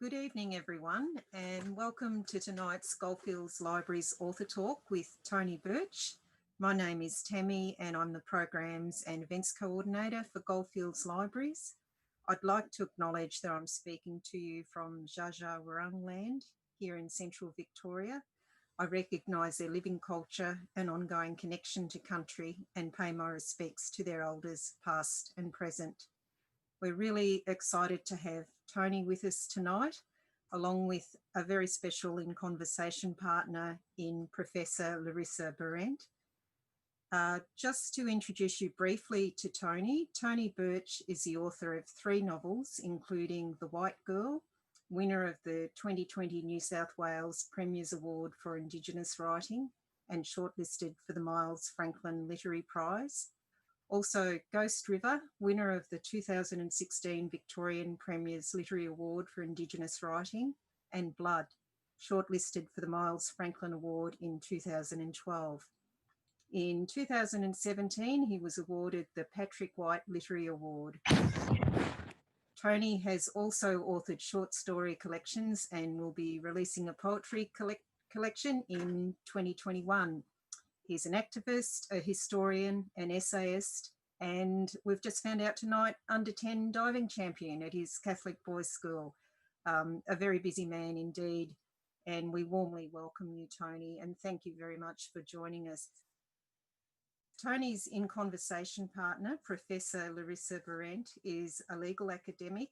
Good evening, everyone, and welcome to tonight's Goldfields Library's Author Talk with Tony Birch. My name is Tammy and I'm the Programs and Events Coordinator for Goldfields Libraries. I'd like to acknowledge that I'm speaking to you from Dja Dja Wurrung land here in central Victoria. I recognise their living culture and ongoing connection to country and pay my respects to their elders past and present. We're really excited to have Tony with us tonight, along with a very special in conversation partner in Professor Larissa Behrendt. Just to introduce you briefly to Tony, Tony Birch is the author of 3 novels, including The White Girl, winner of the 2020 New South Wales Premier's Award for Indigenous Writing and shortlisted for the Miles-Franklin Literary Prize. Also, Ghost River, winner of the 2016 Victorian Premier's Literary Award for Indigenous Writing, and Blood, shortlisted for the Miles-Franklin Award in 2012. In 2017, he was awarded the Patrick White Literary Award. Tony has also authored short story collections and will be releasing a poetry collection in 2021. He's an activist, a historian, an essayist, and we've just found out tonight, under 10 diving champion at his Catholic boys' school. A very busy man indeed, and we warmly welcome you, Tony, and thank you very much for joining us. Tony's in conversation partner, Professor Larissa Behrendt, is a legal academic,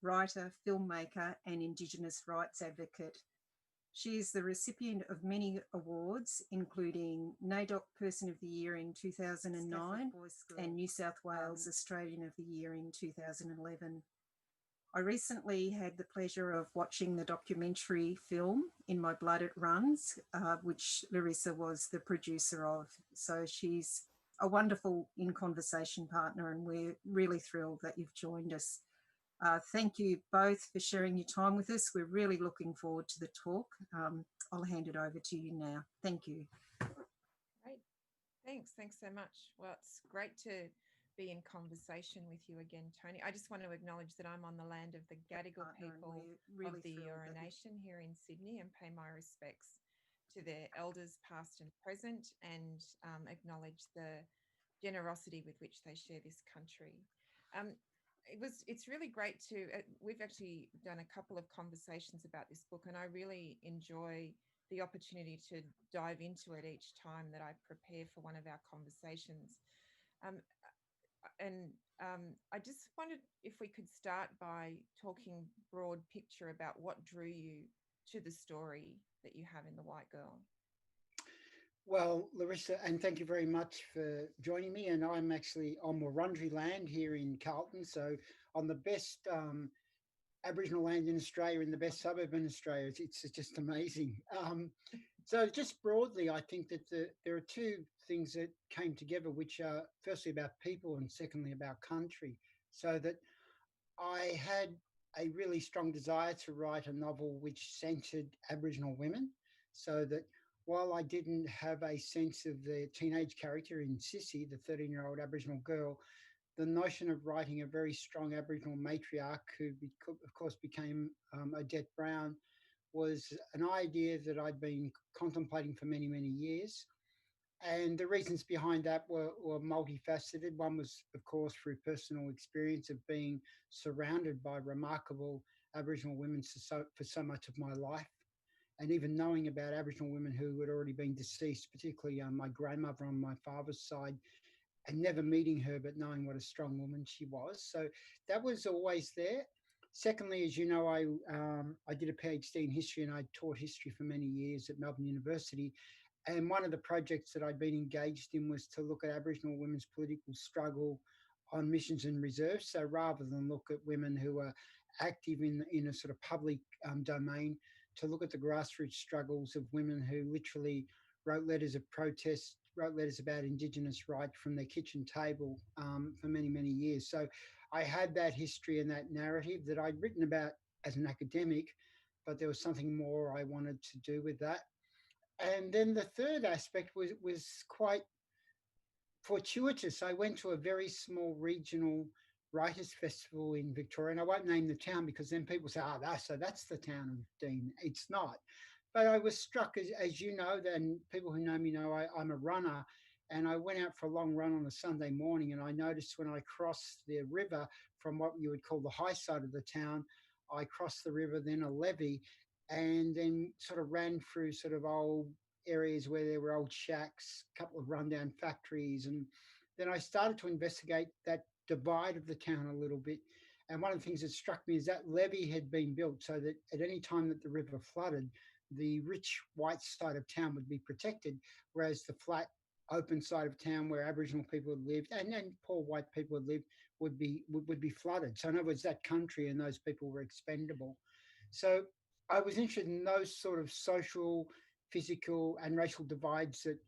writer, filmmaker, and Indigenous rights advocate. She is the recipient of many awards, including NAIDOC Person of the Year in 2009 and New South Wales Australian of the Year in 2011. I recently had the pleasure of watching the documentary film In My Blood It Runs, which Larissa was the producer of. So she's a wonderful in conversation partner, and we're really thrilled that you've joined us. Thank you both for sharing your time with us. We're really looking forward to the talk. I'll hand it over to you now. Thank you. Great. Thanks so much. Well, it's great to be in conversation with you again, Tony. I just want to acknowledge that I'm on the land of the Gadigal people really of the Eora Nation here in Sydney, and pay my respects to their elders past and present, and acknowledge the generosity with which they share this country. It's really great to, we've actually done a couple of conversations about this book, and I really enjoy the opportunity to dive into it each time that I prepare for one of our conversations. I just wondered if we could start by talking broad picture about what drew you to the story that you have in The White Girl. Well, Larissa, and thank you very much for joining me. And I'm actually on Wurundjeri land here in Carlton, so on the best Aboriginal land in Australia, in the best suburb in Australia. It's just amazing. So just broadly, I think that there are 2 things that came together, which are firstly about people and secondly about country. So that I had a really strong desire to write a novel which centred Aboriginal women, so that while I didn't have a sense of the teenage character in Sissy, the 13-year-old Aboriginal girl, the notion of writing a very strong Aboriginal matriarch who, of course, became Odette Brown, was an idea that I'd been contemplating for many, many years. And the reasons behind that were multifaceted. One was, of course, through personal experience of being surrounded by remarkable Aboriginal women for so much of my life. And even knowing about Aboriginal women who had already been deceased, particularly my grandmother on my father's side, and never meeting her, but knowing what a strong woman she was. So that was always there. Secondly, as you know, I did a PhD in history, and I taught history for many years at Melbourne University. And one of the projects that I'd been engaged in was to look at Aboriginal women's political struggle on missions and reserves. So rather than look at women who are active in a sort of public domain, to look at the grassroots struggles of women who literally wrote letters of protest, wrote letters about Indigenous rights from their kitchen table for many, many years. So I had that history and that narrative that I'd written about as an academic, but there was something more I wanted to do with that. And then the third aspect was quite fortuitous. I went to a very small regional Writers Festival in Victoria, and I won't name the town because then people say, so that's the town of Dean. It's not. But I was struck, as you know, and people who know me know I'm a runner, and I went out for a long run on a Sunday morning, and I noticed when I crossed the river from what you would call the high side of the town, I crossed the river, then a levee, and then sort of ran through sort of old areas where there were old shacks, a couple of rundown factories, and then I started to investigate that divide of the town a little bit. And one of the things that struck me is that levee had been built so that at any time that the river flooded, the rich white side of town would be protected, whereas the flat open side of town where Aboriginal people had lived and poor white people had lived would be flooded. So in other words, that country and those people were expendable. So I was interested in those sort of social, physical, and racial divides that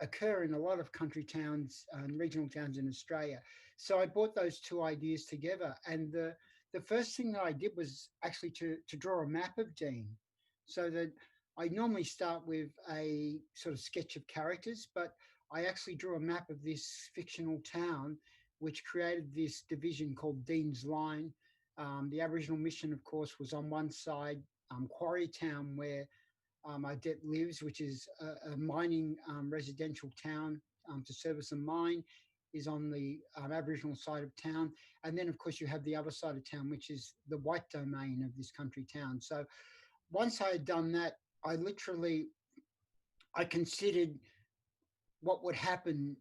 occur in a lot of country towns and regional towns in Australia. So I brought those two ideas together, and the first thing that I did was actually to draw a map of Dean, so that I normally start with a sort of sketch of characters, but I actually drew a map of this fictional town, which created this division called Dean's Line. The Aboriginal mission, of course, was on one side, Quarry Town, where Odette lives, which is a mining residential town to service a mine, is on the Aboriginal side of town. And then, of course, you have the other side of town, which is the white domain of this country town. So once I had done that, I considered what would happen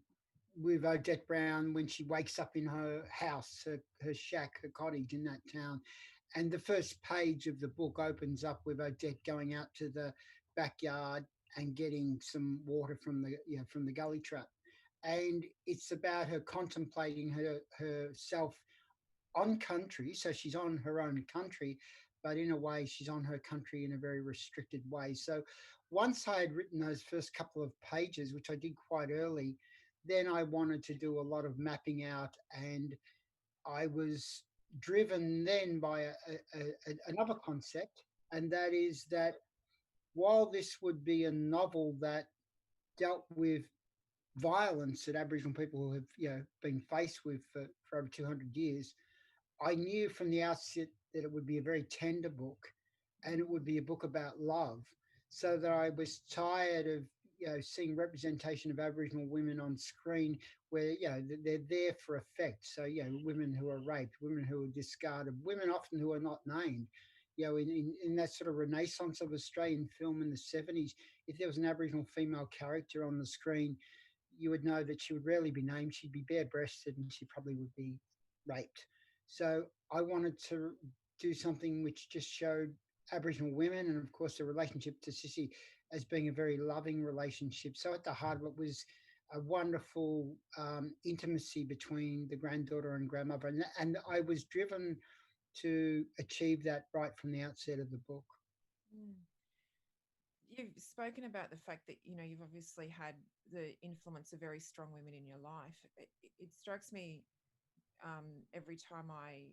with Odette Brown when she wakes up in her house, her shack, her cottage in that town. And the first page of the book opens up with Odette going out to the backyard and getting some water from the gully trap. And it's about her contemplating herself on country. So she's on her own country, but in a way she's on her country in a very restricted way. So once I had written those first couple of pages, which I did quite early, then I wanted to do a lot of mapping out, and I was driven then by another concept, and that is that while this would be a novel that dealt with violence that Aboriginal people have been faced with for over 200 years, I knew from the outset that it would be a very tender book, and it would be a book about love, so that I was tired of seeing representation of Aboriginal women on screen where they're there for effect. So women who are raped, women who are discarded, women often who are not named. In that sort of renaissance of Australian film in the 70s, if there was an Aboriginal female character on the screen, you would know that she would rarely be named. She'd be bare-breasted and she probably would be raped. So I wanted to do something which just showed Aboriginal women, and of course the relationship to Sissy, as being a very loving relationship. So at the heart of it was a wonderful intimacy between the granddaughter and grandmother, and I was driven to achieve that right from the outset of the book. Mm. You've spoken about the fact that you've obviously had the influence of very strong women in your life. It strikes me every time I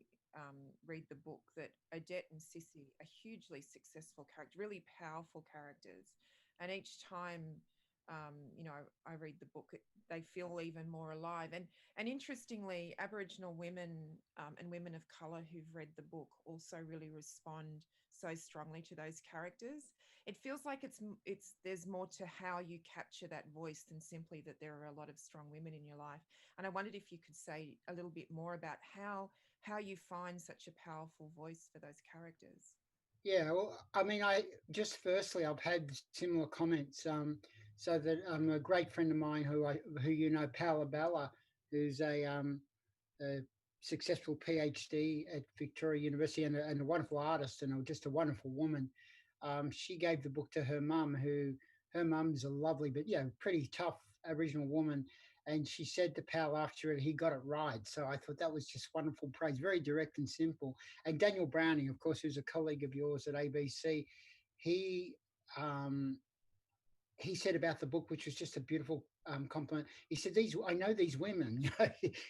read the book that Odette and Sissy are hugely successful characters, really powerful characters. And each time, I read the book, they feel even more alive. And interestingly, Aboriginal women and women of colour who've read the book also really respond so strongly to those characters. It feels like there's more to how you capture that voice than simply that there are a lot of strong women in your life. And I wondered if you could say a little bit more about how you find such a powerful voice for those characters. Yeah, well, I mean, firstly, I've had similar comments. So that a great friend of mine who Paola Bella, who's a successful PhD at Victoria University and a wonderful artist and just a wonderful woman. She gave the book to her mum, her mum's a lovely but pretty tough Aboriginal woman. And she said to Pal after it, he got it right. So I thought that was just wonderful praise, very direct and simple. And Daniel Browning, of course, who's a colleague of yours at ABC, he said about the book, which was just a beautiful compliment. He said, I know these women.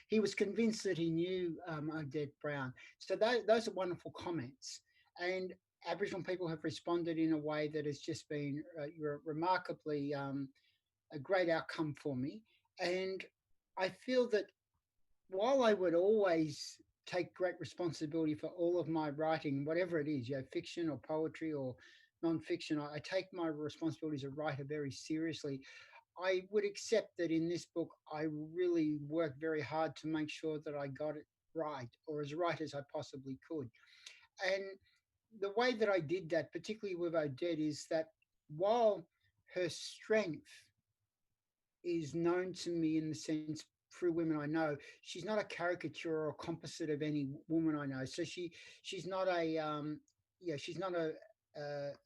He was convinced that he knew Odette Brown. So those are wonderful comments. And Aboriginal people have responded in a way that has just been remarkably a great outcome for me. And I feel that while I would always take great responsibility for all of my writing, whatever it is, fiction or poetry or non-fiction, I take my responsibility as a writer very seriously. I would accept that in this book, I really worked very hard to make sure that I got it right as I possibly could. And the way that I did that, particularly with Odette, is that while her strength is known to me in the sense through women I know, she's not a caricature or composite of any woman I know. So she's not she's not a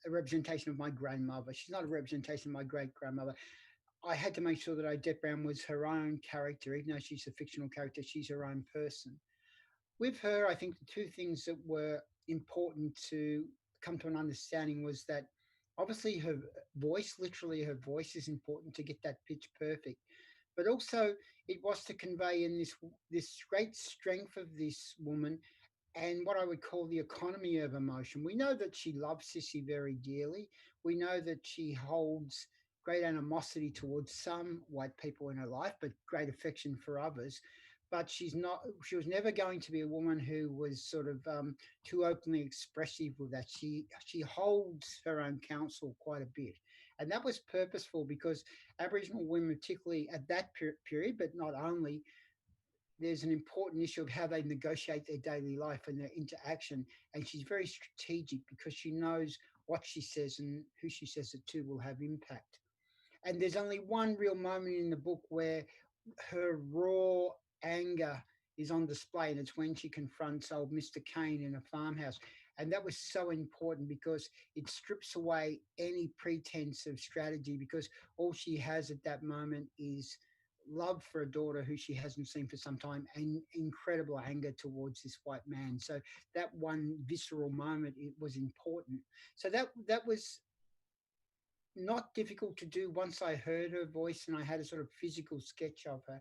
representation of my grandmother. She's not a representation of my great grandmother. I had to make sure that Odette Brown was her own character, even though she's a fictional character. She's her own person. With her, I think the two things that were important to come to an understanding was that obviously her voice, literally her voice, is important to get that pitch perfect, but also it was to convey in this great strength of this woman and what I would call the economy of emotion. We know that she loves Sissy very dearly. We know that she holds great animosity towards some white people in her life, but great affection for others. But she was never going to be a woman who was sort of too openly expressive with that. She holds her own counsel quite a bit. And that was purposeful because Aboriginal women, particularly at that period, but not only, there's an important issue of how they negotiate their daily life and their interaction. And she's very strategic because she knows what she says and who she says it to will have impact. And there's only one real moment in the book where her raw anger is on display, and it's when she confronts old Mr. Kane in a farmhouse. And that was so important because it strips away any pretense of strategy, because all she has at that moment is love for a daughter who she hasn't seen for some time and incredible anger towards this white man. So that one visceral moment, it was important. So that was not difficult to do once I heard her voice and I had a sort of physical sketch of her.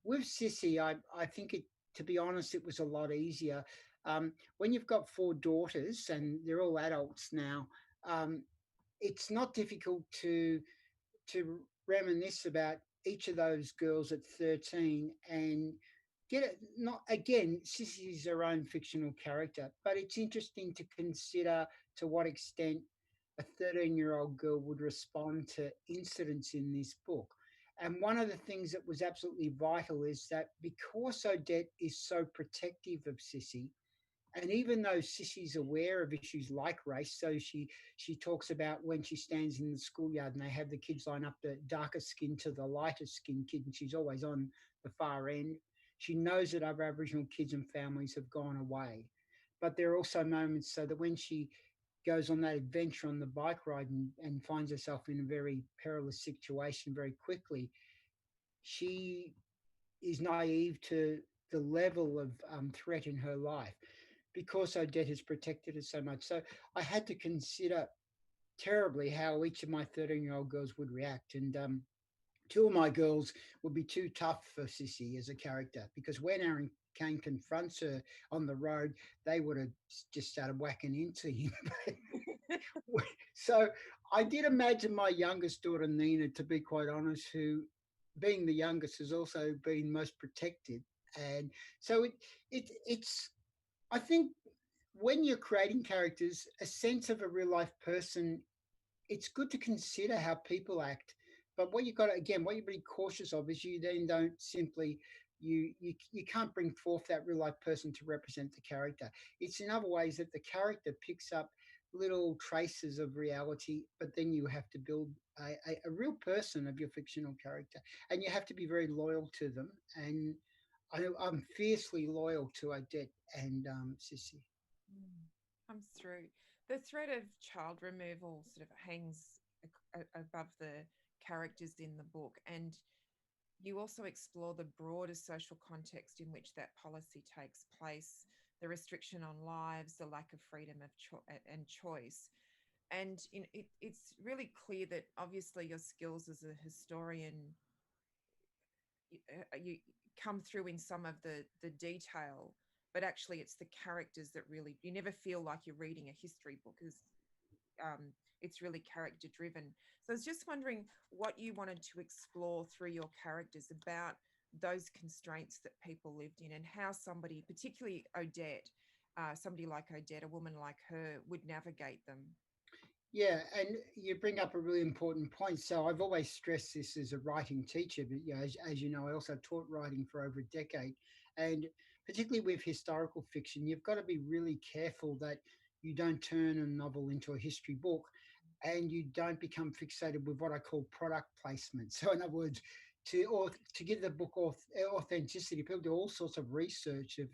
With Sissy, I think to be honest, it was a lot easier. When you've got four daughters and they're all adults now, um, it's not difficult to reminisce about each of those girls at 13 and get it. Not again, Sissy's her own fictional character, but it's interesting to consider to what extent a 13-year-old girl would respond to incidents in this book. And one of the things that was absolutely vital is that because Odette is so protective of Sissy, and even though Sissy's aware of issues like race, so she talks about when she stands in the schoolyard and they have the kids line up, the darker skin to the lighter skin kid, and she's always on the far end. She knows that other Aboriginal kids and families have gone away. But there are also moments so that when she goes on that adventure on the bike ride and finds herself in a very perilous situation very quickly, she is naive to the level of threat in her life because Odette has protected her so much. So I had to consider terribly how each of my 13-year-old girls would react. And two of my girls would be too tough for Sissy as a character, because when Aaron Kane confronts her on the road, they would have just started whacking into him. So I did imagine my youngest daughter, Nina, to be quite honest, who, being the youngest, has also been most protected. And so it's I think when you're creating characters, a sense of a real life person, it's good to consider how people act. But what you've got to, again, what you've got to be cautious of is you then don't simply you can't bring forth that real life person to represent the character. It's in other ways that the character picks up little traces of reality, but then you have to build a real person of your fictional character, and you have to be very loyal to them. And I'm fiercely loyal to Odette and Sissy. Comes through. The threat of child removal sort of hangs above the characters in the book, and you also explore the broader social context in which that policy takes place, the restriction on lives, the lack of freedom of and choice. And it's really clear that obviously your skills as a historian, you come through in some of the detail, but actually it's the characters that really, you never feel like you're reading a history book, because it's really character driven. So I was just wondering what you wanted to explore through your characters about those constraints that people lived in, and how somebody, particularly Odette, somebody like Odette, a woman like her, would navigate them. Yeah, and you bring up a really important point. So I've always stressed this as a writing teacher, but as you know, I also taught writing for over a decade, and particularly with historical fiction, you've got to be really careful that you don't turn a novel into a history book, and you don't become fixated with what I call product placement. So in other words, to give the book authenticity, people do all sorts of research of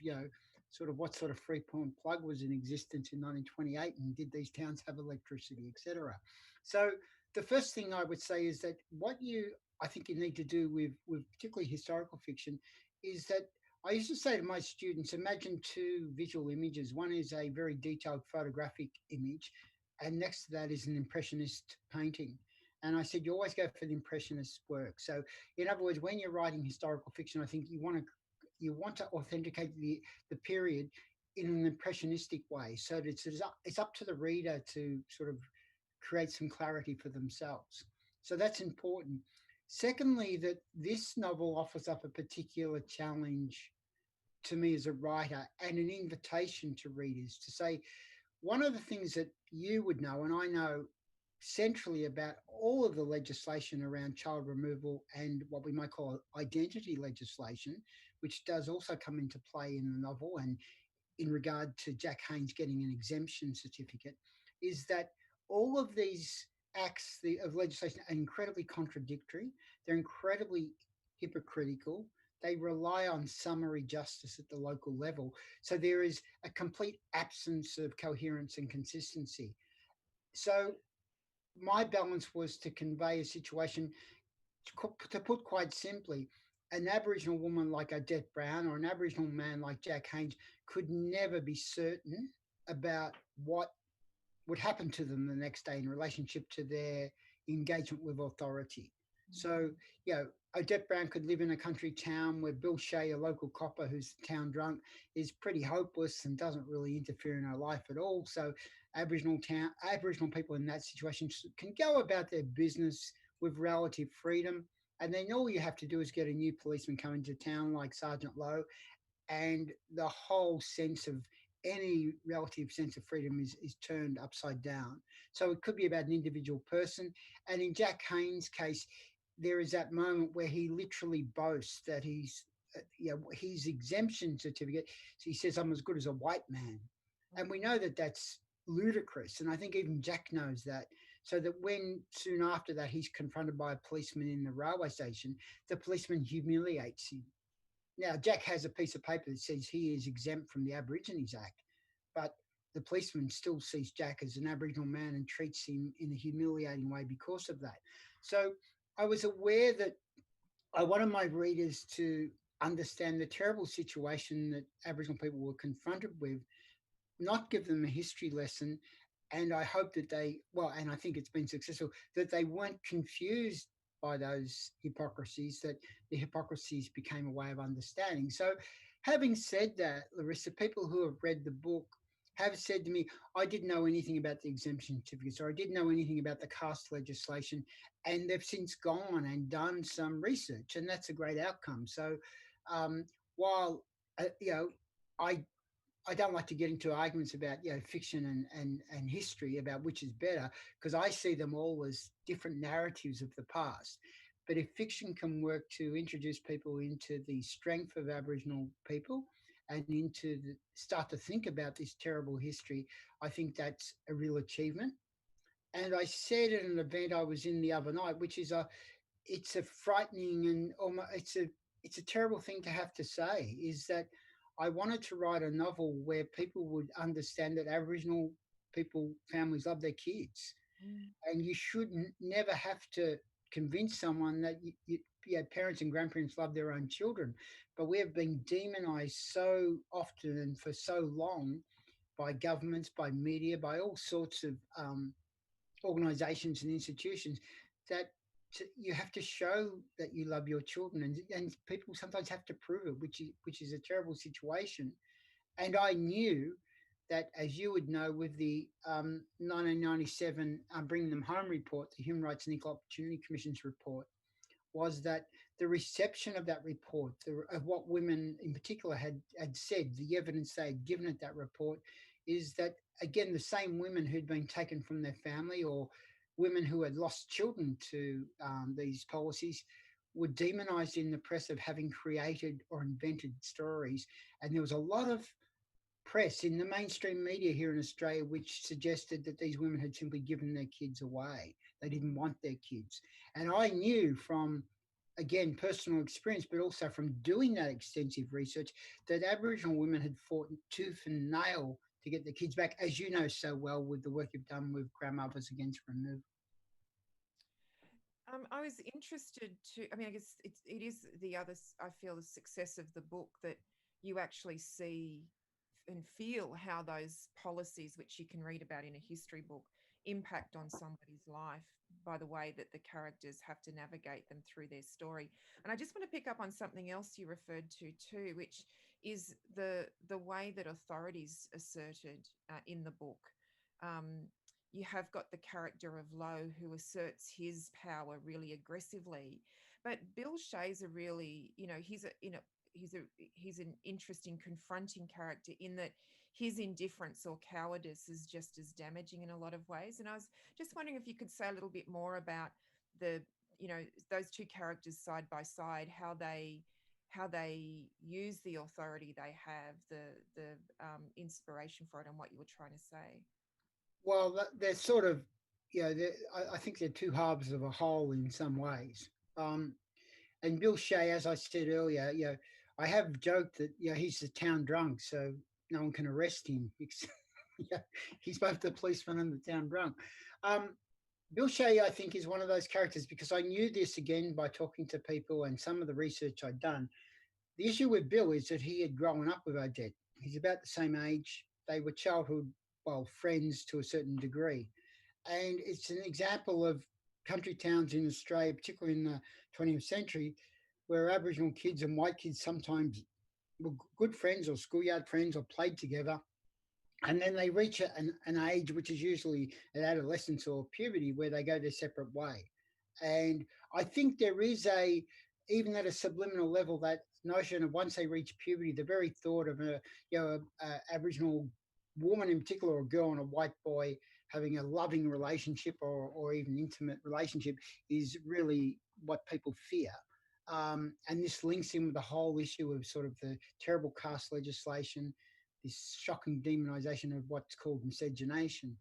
sort of what sort of Freeport plug was in existence in 1928, and did these towns have electricity, etc. So the first thing I would say is that I think you need to do with particularly historical fiction is that I used to say to my students, imagine two visual images. One is a very detailed photographic image, and next to that is an impressionist painting. And I said, you always go for the impressionist work. So in other words, when you're writing historical fiction, I think you want to authenticate the period in an impressionistic way, so that it's up to the reader to sort of create some clarity for themselves. So that's important. Secondly, that this novel offers up a particular challenge to me as a writer and an invitation to readers to say, one of the things that you would know, and I know centrally about all of the legislation around child removal and what we might call identity legislation, which does also come into play in the novel, and in regard to Jack Haynes getting an exemption certificate, is that all of these acts of legislation are incredibly contradictory. They're incredibly hypocritical. They rely on summary justice at the local level. So there is a complete absence of coherence and consistency. So my balance was to convey a situation, to put quite simply, an Aboriginal woman like Odette Brown or an Aboriginal man like Jack Haynes could never be certain about what would happen to them the next day in relationship to their engagement with authority. So, Odette Brown could live in a country town where Bill Shea, a local copper who's town drunk, is pretty hopeless and doesn't really interfere in her life at all. So Aboriginal people in that situation can go about their business with relative freedom. And then all you have to do is get a new policeman coming to town like Sergeant Lowe, and the whole sense of any relative sense of freedom is turned upside down. So it could be about an individual person. And in Jack Haynes' case, there is that moment where he literally boasts that his exemption certificate, so he says, I'm as good as a white man. And we know that that's ludicrous. And I think even Jack knows that. So that when soon after that he's confronted by a policeman in the railway station, the policeman humiliates him. Now, Jack has a piece of paper that says he is exempt from the Aborigines Act, but the policeman still sees Jack as an Aboriginal man and treats him in a humiliating way because of that. So I was aware that I wanted my readers to understand the terrible situation that Aboriginal people were confronted with, not give them a history lesson. And I hope that and I think it's been successful, that they weren't confused by those hypocrisies, that the hypocrisies became a way of understanding. So having said that, Larissa, people who have read the book have said to me, I didn't know anything about the exemption certificates, or I didn't know anything about the caste legislation, and they've since gone and done some research, and that's a great outcome. So while, I don't like to get into arguments about fiction and history about which is better, because I see them all as different narratives of the past. But if fiction can work to introduce people into the strength of Aboriginal people and start to think about this terrible history, I think that's a real achievement. And I said at an event I was in the other night, which is it's a frightening and it's a terrible thing to have to say, is that I wanted to write a novel where people would understand that Aboriginal families love their kids. And you should never have to convince someone that parents and grandparents love their own children. But we have been demonized so often and for so long by governments, by media, by all sorts of organizations and institutions, that you have to show that you love your children, and people sometimes have to prove it, which is a terrible situation. And I knew that, as you would know, with the 1997 Bringing Them Home report, the Human Rights and Equal Opportunity Commission's report, was that the reception of that report, of what women in particular had said, the evidence they had given at that report, is that, again, the same women who'd been taken from their family, or women who had lost children to these policies, were demonized in the press of having created or invented stories. And there was a lot of press in the mainstream media here in Australia which suggested that these women had simply given their kids away. They didn't want their kids. And I knew from, again, personal experience, but also from doing that extensive research, that Aboriginal women had fought tooth and nail to get their kids back, as you know so well with the work you've done with Grandmothers Against Removal. I was interested to, I mean, I guess it is the other, I feel, the success of the book, that you actually see and feel how those policies, which you can read about in a history book, impact on somebody's life by the way that the characters have to navigate them through their story. And I just want to pick up on something else you referred to too, which is the way that authorities asserted in the book. You have got the character of Lowe, who asserts his power really aggressively, but Bill Shay's a really, you know, he's an interesting, confronting character in that his indifference or cowardice is just as damaging in a lot of ways. And I was just wondering if you could say a little bit more about the, you know, those two characters side by side, how they use the authority they have, the inspiration for it, and what you were trying to say. Well, they're sort of, you know, I think they're two halves of a whole in some ways. And Bill Shay, as I said earlier, you know, I have joked that, you know, he's the town drunk, so no one can arrest him. Yeah, he's both the policeman and the town drunk. Bill Shay, I think, is one of those characters, because I knew this, again, by talking to people and some of the research I'd done. The issue with Bill is that he had grown up with Odette. He's about the same age. They were childhood, well, friends to a certain degree. And it's an example of country towns in Australia, particularly in the 20th century, where Aboriginal kids and white kids sometimes were good friends or schoolyard friends or played together. And then they reach an age, which is usually at adolescence or puberty, where they go their separate way. And I think there is even at a subliminal level, that notion of once they reach puberty, the very thought of a Aboriginal woman in particular, or a girl and a white boy having a loving relationship or even intimate relationship, is really what people fear. And this links in with the whole issue of sort of the terrible caste legislation, this shocking demonization of what's called miscegenation.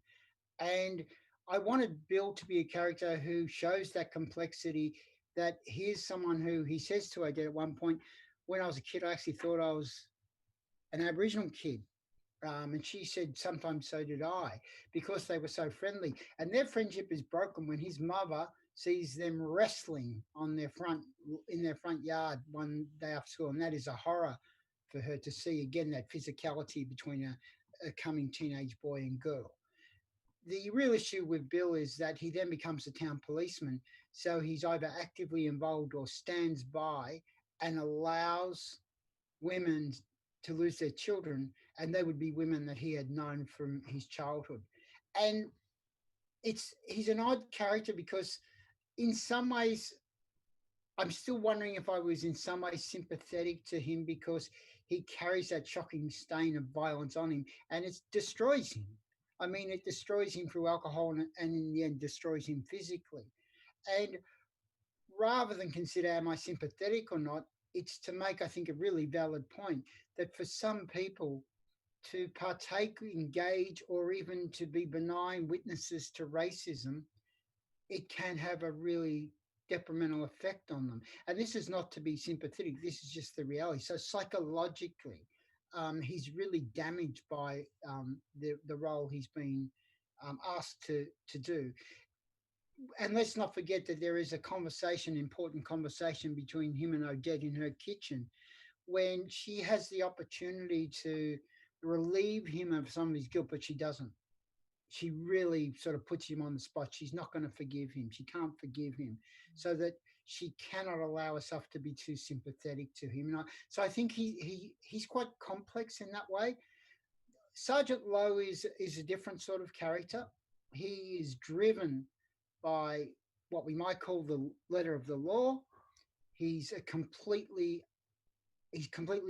And I wanted Bill to be a character who shows that complexity, that here's someone who, he says to Odette at one point, when I was a kid, I actually thought I was an Aboriginal kid. And she said, sometimes so did I, because they were so friendly. And their friendship is broken when his mother sees them wrestling in their front yard one day after school. And that is a horror for her to see, again, that physicality between a coming teenage boy and girl. The real issue with Bill is that he then becomes a town policeman. So he's either actively involved or stands by and allows women to lose their children, and they would be women that he had known from his childhood. And he's an odd character, because in some ways, I'm still wondering if I was in some ways sympathetic to him, because he carries that shocking stain of violence on him, and it destroys him. I mean, it destroys him through alcohol, and in the end destroys him physically. And rather than consider am I sympathetic or not, it's to make, I think, a really valid point that for some people to partake, engage, or even to be benign witnesses to racism, it can have a really detrimental effect on them. And this is not to be sympathetic, this is just the reality. So psychologically, he's really damaged by the role he's been asked to do. And let's not forget that there is a important conversation between him and Odette in her kitchen, when she has the opportunity to relieve him of some of his guilt, but she doesn't. She really sort of puts him on the spot. She's not going to forgive him. She can't forgive him, so that she cannot allow herself to be too sympathetic to him. So I think he's quite complex in that way. Sergeant Lowe is a different sort of character. He is driven by what we might call the letter of the law. He's completely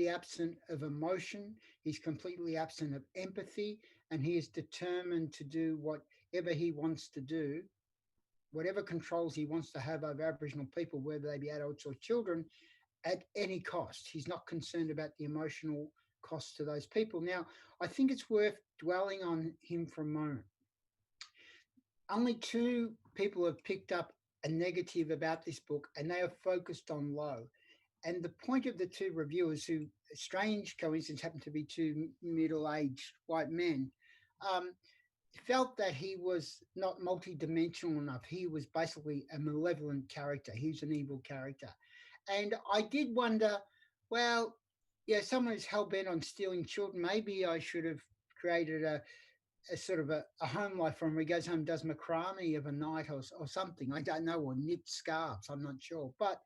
absent of emotion. He's completely absent of empathy, and he is determined to do whatever he wants to do, whatever controls he wants to have over Aboriginal people, whether they be adults or children, at any cost. He's not concerned about the emotional cost to those people. Now, I think it's worth dwelling on him for a moment. Only two people have picked up a negative about this book, and they are focused on Lowe. And the point of the two reviewers, who, strange coincidence, happened to be two middle-aged white men, felt that he was not multi-dimensional enough. He was basically a malevolent character. He was an evil character. And I did wonder, well, yeah, someone who's hell-bent on stealing children, maybe I should have created a sort of a home life for him where he goes home, does macrame of a night or something. I don't know, or knit scarves. I'm not sure. But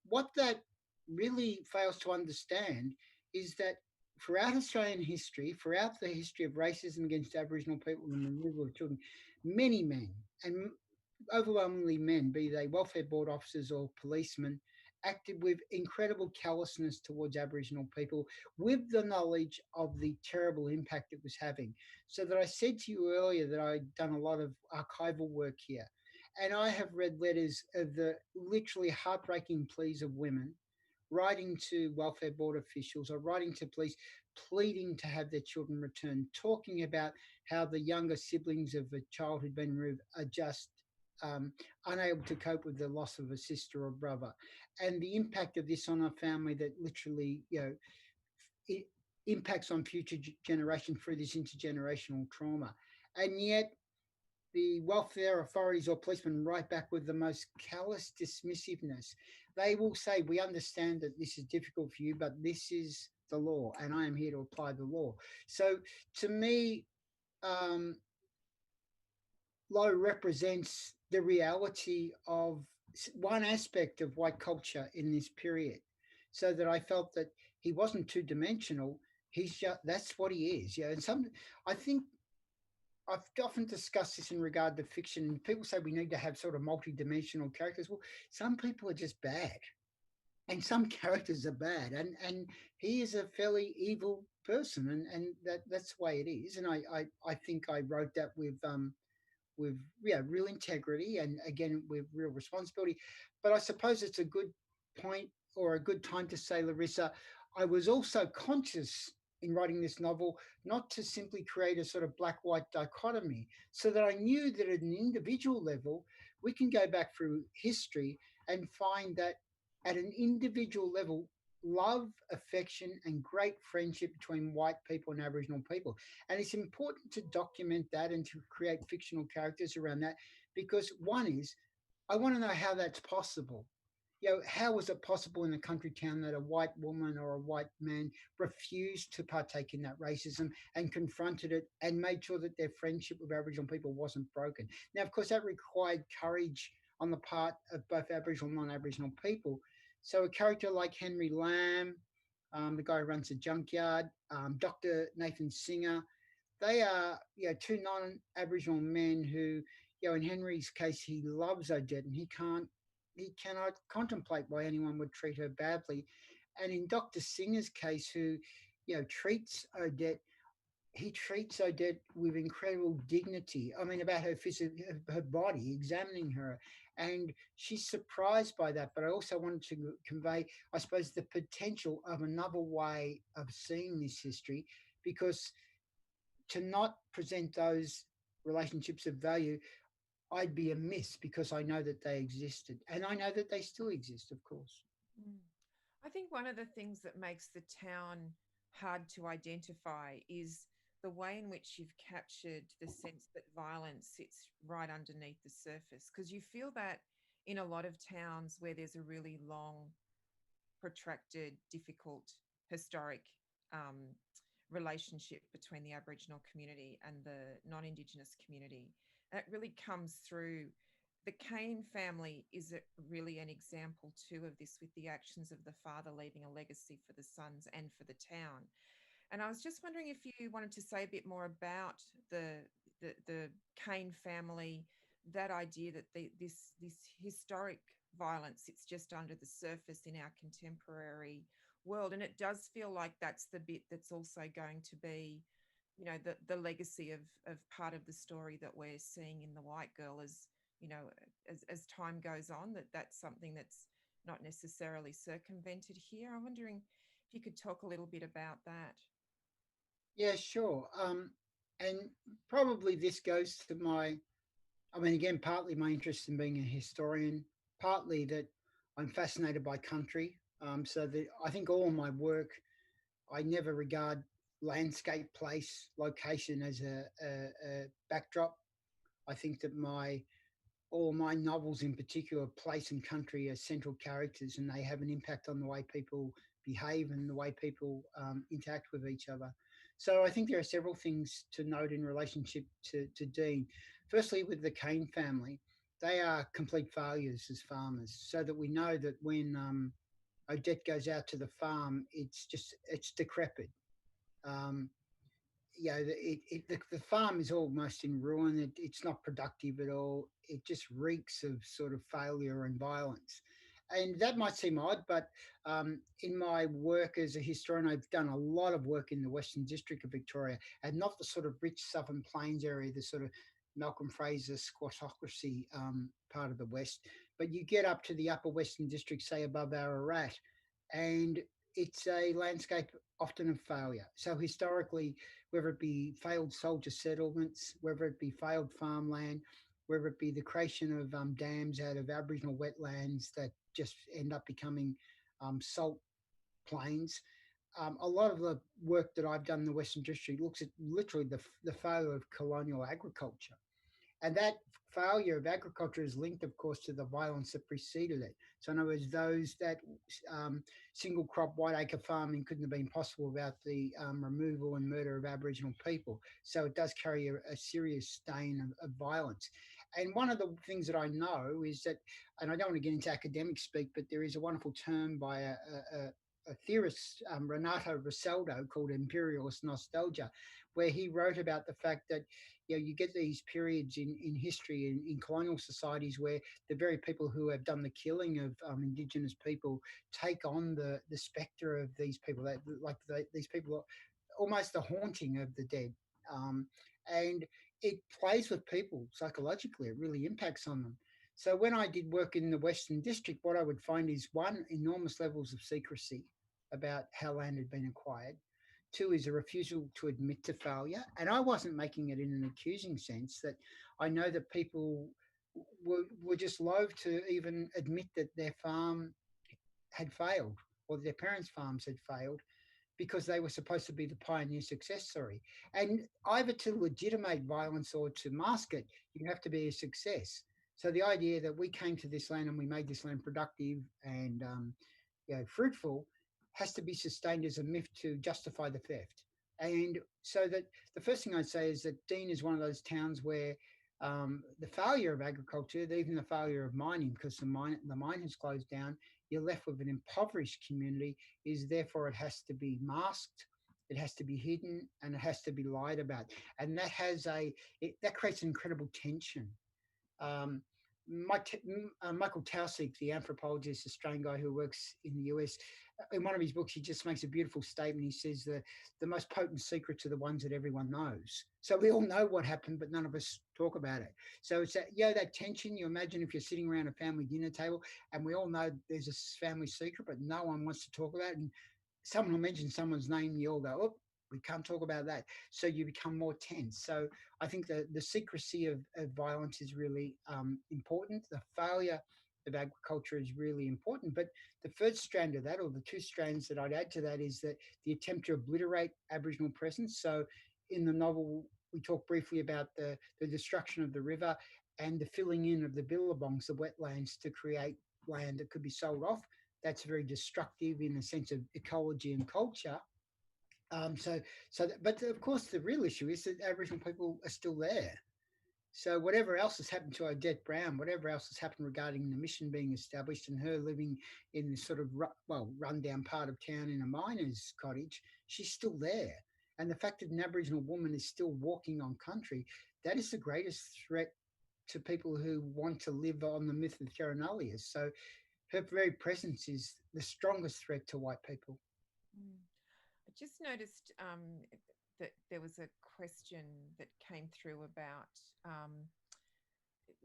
what that really fails to understand is that throughout Australian history, throughout the history of racism against Aboriginal people and the removal of children, many men, and overwhelmingly men, be they welfare board officers or policemen, acted with incredible callousness towards Aboriginal people, with the knowledge of the terrible impact it was having. So that I said to you earlier that I'd done a lot of archival work here. And I have read letters of the literally heartbreaking pleas of women writing to welfare board officials or writing to police, pleading to have their children returned, talking about how the younger siblings of a child who'd been removed are just unable to cope with the loss of a sister or brother, and the impact of this on a family that literally, it impacts on future generations through this intergenerational trauma. And yet the welfare authorities or policemen write back with the most callous dismissiveness. They will say, we understand that this is difficult for you, but this is the law, and I am here to apply the law. So to me, Lowe represents the reality of one aspect of white culture in this period, so that I felt that he wasn't two-dimensional. He's just, that's what he is. Yeah, and I think I've often discussed this in regard to fiction. People say we need to have sort of multi-dimensional characters. Well, some people are just bad, and some characters are bad, and he is a fairly evil person, and that's the way it is. And I think I wrote that with real integrity, and again with real responsibility. But I suppose it's a good point or a good time to say, Larissa, I was also conscious in writing this novel not to simply create a sort of black-white dichotomy, so that I knew that at an individual level we can go back through history and find that at an individual level, love, affection, and great friendship between white people and Aboriginal people. And it's important to document that and to create fictional characters around that, because one is, I want to know how that's possible. How was it possible in a country town that a white woman or a white man refused to partake in that racism and confronted it and made sure that their friendship with Aboriginal people wasn't broken? Now, of course, that required courage on the part of both Aboriginal and non-Aboriginal people. So a character like Henry Lamb, the guy who runs the junkyard, Dr. Nathan Singer, they are two non-Aboriginal men who, in Henry's case, he loves Odette, and he cannot contemplate why anyone would treat her badly. And in Dr. Singer's case, who treats Odette, he treats Odette with incredible dignity. I mean, about her her body, examining her, and she's surprised by that. But I also wanted to convey, I suppose, the potential of another way of seeing this history, because to not present those relationships of value, I'd be amiss, because I know that they existed, and I know that they still exist, of course. I think one of the things that makes the town hard to identify is the way in which you've captured the sense that violence sits right underneath the surface, because you feel that in a lot of towns where there's a really long, protracted, difficult, historic relationship between the Aboriginal community and the non-Indigenous community. That really comes through. The Kane family is really an example too of this, with the actions of the father leaving a legacy for the sons and for the town. And I was just wondering if you wanted to say a bit more about the Kane family, that idea that this historic violence sits just under the surface in our contemporary world. And it does feel like that's the bit that's also going to be, you know, the legacy of part of the story that we're seeing in The White Girl, as you know, as time goes on, that's something that's not necessarily circumvented here. I'm wondering if you could talk a little bit about that. Yeah, sure. And probably this goes to I mean, again, partly my interest in being a historian, partly that I'm fascinated by country. So that I think all my work, I never regard landscape, place, location as a backdrop. I think that all my novels in particular, place and country, are central characters, and they have an impact on the way people behave and the way people interact with each other. So I think there are several things to note in relationship to Dean. Firstly, with the Kane family, they are complete failures as farmers, so that we know that when Odette goes out to the farm, it's decrepit. Um, the farm is almost in ruin. It's not productive at all. It just reeks of sort of failure and violence. And that might seem odd, but in my work as a historian, I've done a lot of work in the Western District of Victoria, and not the sort of rich Southern Plains area, the sort of Malcolm Fraser squattocracy part of the West. But you get up to the upper Western District, say above Ararat, and it's a landscape often of failure. So historically, whether it be failed soldier settlements, whether it be failed farmland, whether it be the creation of dams out of Aboriginal wetlands that just end up becoming salt plains. A lot of the work that I've done in the Western District looks at literally the failure of colonial agriculture. And that failure of agriculture is linked, of course, to the violence that preceded it. So, in other words, that single crop white acre farming couldn't have been possible without the removal and murder of Aboriginal people. So, it does carry a serious stain of violence. And one of the things that I know is that, and I don't want to get into academic speak, but there is a wonderful term by a theorist, Renato Rosaldo, called imperialist nostalgia, where he wrote about the fact that you get these periods in history in colonial societies where the very people who have done the killing of Indigenous people take on the spectre of these people. These people are almost the haunting of the dead. And it plays with people psychologically. It really impacts on them. So when I did work in the Western District, what I would find is, one, enormous levels of secrecy about how land had been acquired. Two is a refusal to admit to failure. And I wasn't making it in an accusing sense. That I know that people were just loath to even admit that their farm had failed or their parents' farms had failed, because they were supposed to be the pioneer success story. And either to legitimate violence or to mask it, you have to be a success. So the idea that we came to this land and we made this land productive and fruitful has to be sustained as a myth to justify the theft. And so that the first thing I'd say is that Dean is one of those towns where the failure of agriculture, even the failure of mining, because the mine has closed down, you're left with an impoverished community. Is therefore it has to be masked, it has to be hidden, and it has to be lied about, and that that creates incredible tension. Michael Tausig, the anthropologist, Australian guy who works in the US, in one of his books, he just makes a beautiful statement. He says that the most potent secrets are the ones that everyone knows. So we all know what happened, but none of us talk about it. So it's that tension. You imagine if you're sitting around a family dinner table and we all know there's a family secret, but no one wants to talk about it. And someone will mention someone's name, and you all go, oh, we can't talk about that. So you become more tense. So I think the secrecy of violence is really important. The failure of agriculture is really important. But the third strand of that, or the two strands that I'd add to that, is that the attempt to obliterate Aboriginal presence. So in the novel, we talk briefly about the destruction of the river and the filling in of the billabongs, the wetlands, to create land that could be sold off. That's very destructive in the sense of ecology and culture. But of course, the real issue is that Aboriginal people are still there. So whatever else has happened to Odette Brown, whatever else has happened regarding the mission being established and her living in this sort of rundown part of town in a miner's cottage, she's still there. And the fact that an Aboriginal woman is still walking on country, that is the greatest threat to people who want to live on the myth of Terra Nullius. So her very presence is the strongest threat to white people. I just noticed that there was a question that came through about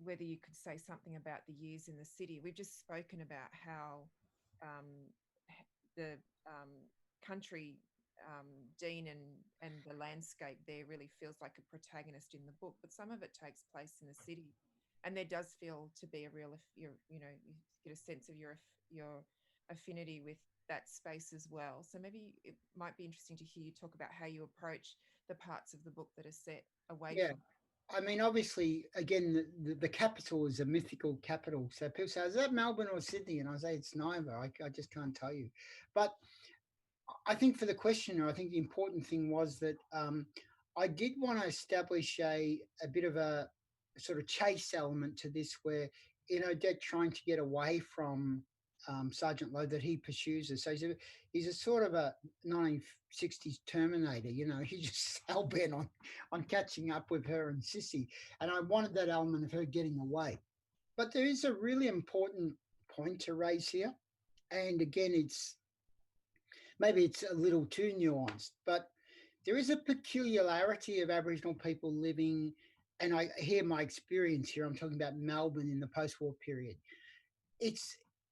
whether you could say something about the years in the city. We've just spoken about how the country Dean and the landscape there really feels like a protagonist in the book, but some of it takes place in the city, and there does feel to be a real, you get a sense of your affinity with that space as well. So maybe it might be interesting to hear you talk about how you approach the parts of the book that are set away from. I mean, obviously, again, the capital is a mythical capital. So people say, is that Melbourne or Sydney? And I say, it's neither. I just can't tell you. But I think for the questioner, I think the important thing was that I did want to establish a bit of a sort of chase element to this where, Odette trying to get away from Sergeant Lowe, that he pursues her. So he's a sort of a 1960s Terminator, he's just hell bent on catching up with her and Sissy. And I wanted that element of her getting away. But there is a really important point to raise here. And again, maybe it's a little too nuanced, but there is a peculiarity of Aboriginal people living, and I hear my experience here, I'm talking about Melbourne in the post-war period.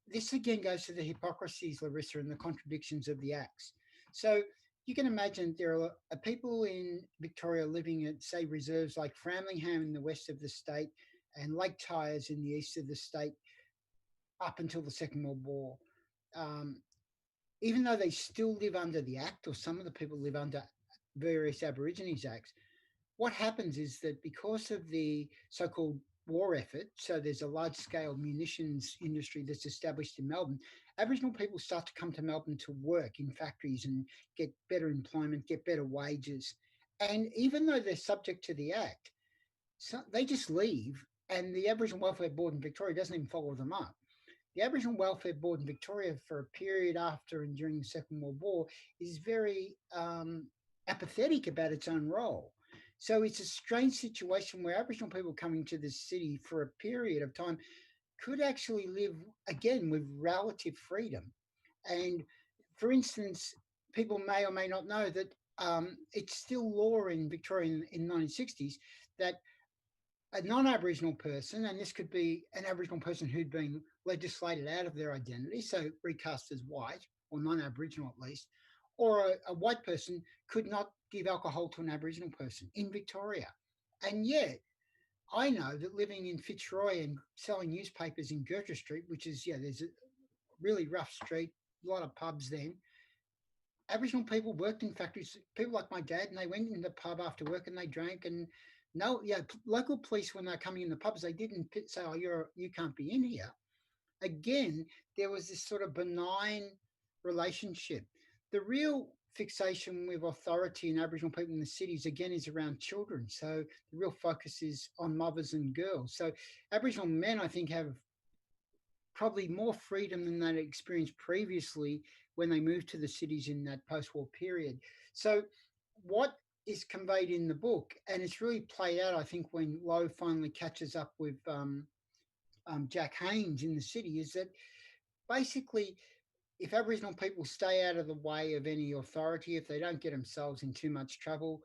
This again goes to the hypocrisies, Larissa, and the contradictions of the acts. So you can imagine there are people in Victoria living at, say, reserves like Framlingham in the west of the state and Lake Tyers in the east of the state up until the Second World War. Even though they still live under the Act, or some of the people live under various Aborigines Acts, what happens is that because of the so-called war effort, so there's a large-scale munitions industry that's established in Melbourne, Aboriginal people start to come to Melbourne to work in factories and get better employment, get better wages. And even though they're subject to the Act, they just leave, and the Aboriginal Welfare Board in Victoria doesn't even follow them up. The Aboriginal Welfare Board in Victoria, for a period after and during the Second World War, is very apathetic about its own role. So it's a strange situation where Aboriginal people coming to the city for a period of time could actually live, again, with relative freedom. And for instance, people may or may not know that it's still law in Victoria in the 1960s that a non-Aboriginal person, and this could be an Aboriginal person who'd been legislated out of their identity, so recast as white or non-Aboriginal at least, or a white person could not give alcohol to an Aboriginal person in Victoria. And yet, I know that living in Fitzroy and selling newspapers in Gertrude Street, which is, there's a really rough street, a lot of pubs then, Aboriginal people worked in factories, people like my dad, and they went in the pub after work and they drank. And local police, when they're coming in the pubs, they didn't say, oh, you can't be in here. Again, there was this sort of benign relationship. The real fixation with authority in Aboriginal people in the cities, again, is around children. So the real focus is on mothers and girls. So Aboriginal men, I think, have probably more freedom than they'd experienced previously when they moved to the cities in that post-war period. So what is conveyed in the book, and it's really played out, I think, when Lowe finally catches up with Jack Haynes in the city, is that basically if Aboriginal people stay out of the way of any authority, if they don't get themselves in too much trouble,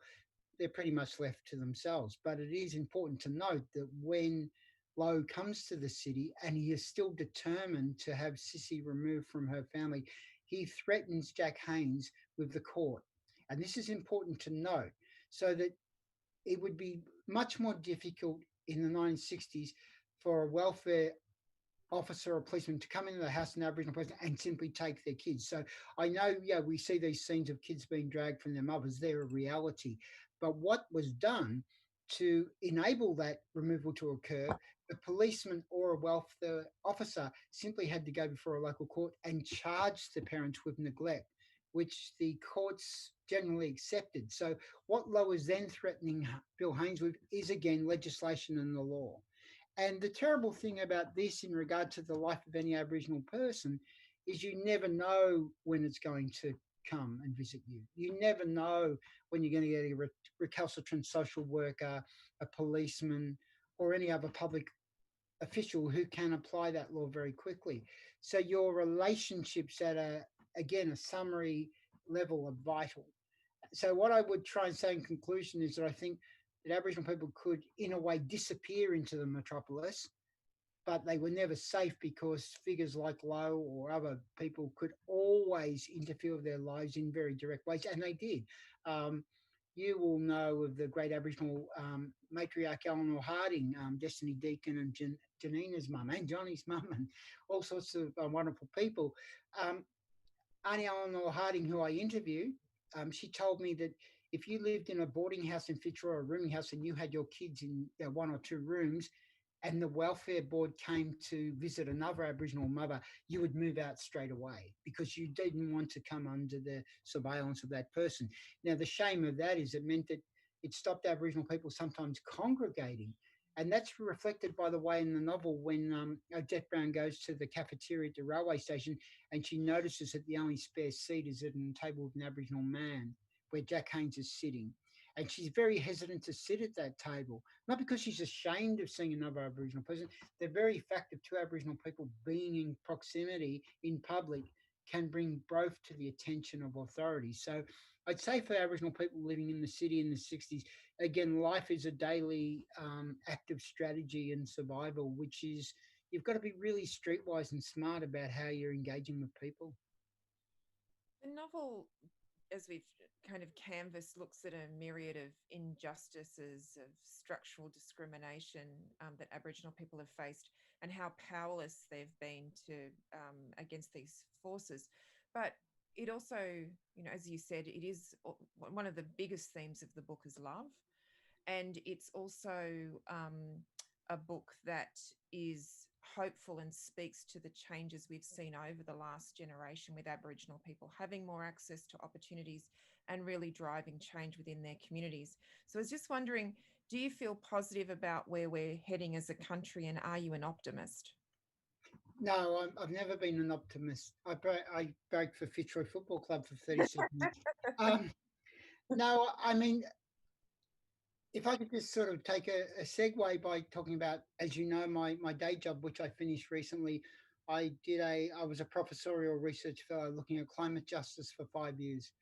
they're pretty much left to themselves. But it is important to note that when Lowe comes to the city and he is still determined to have Sissy removed from her family, he threatens Jack Haynes with the court. And this is important to note, so that it would be much more difficult in the 1960s for a welfare officer or policeman to come into the house of an Aboriginal person and simply take their kids. So I know, we see these scenes of kids being dragged from their mothers. They're a reality. But what was done to enable that removal to occur, a policeman or a welfare officer simply had to go before a local court and charge the parents with neglect, which the courts generally accepted. So what Lowe is then threatening Bill Haynes with is, again, legislation and the law. And the terrible thing about this in regard to the life of any Aboriginal person is you never know when it's going to come and visit you. You never know when you're going to get a recalcitrant social worker, a policeman, or any other public official who can apply that law very quickly. So your relationships at a summary level are vital. So what I would try and say in conclusion is that I think that Aboriginal people could, in a way, disappear into the metropolis, but they were never safe because figures like Lowe or other people could always interfere with their lives in very direct ways, and they did. You will know of the great Aboriginal matriarch Eleanor Harding, Destiny Deacon and Janina's mum and Johnny's mum and all sorts of wonderful people. Auntie Eleanor Harding, who I interviewed, she told me that if you lived in a boarding house in Fitzroy or a rooming house and you had your kids in one or two rooms, and the welfare board came to visit another Aboriginal mother, you would move out straight away because you didn't want to come under the surveillance of that person. Now, the shame of that is it meant that it stopped Aboriginal people sometimes congregating. And that's reflected, by the way, in the novel when Odette Brown goes to the cafeteria at the railway station and she notices that the only spare seat is at a table with an Aboriginal man where Jack Haynes is sitting. And she's very hesitant to sit at that table, not because she's ashamed of seeing another Aboriginal person. The very fact of two Aboriginal people being in proximity in public can bring both to the attention of authorities. So I'd say for Aboriginal people living in the city in the 60s, again, life is a daily active strategy and survival, which is you've got to be really streetwise and smart about how you're engaging with people. The novel, as we've kind of canvassed, looks at a myriad of injustices, of structural discrimination that Aboriginal people have faced and how powerless they've been to against these forces. But it also, as you said, it is one of the biggest themes of the book is love. And it's also a book that is hopeful and speaks to the changes we've seen over the last generation with Aboriginal people having more access to opportunities and really driving change within their communities. So I was just wondering, do you feel positive about where we're heading as a country, and are you an optimist? No, I've never been an optimist. I broke for Fitzroy Football Club for 37 years. No, I mean, if I could just sort of take a segue by talking about, as you know, my day job, which I finished recently, I was a professorial research fellow looking at climate justice for 5 years.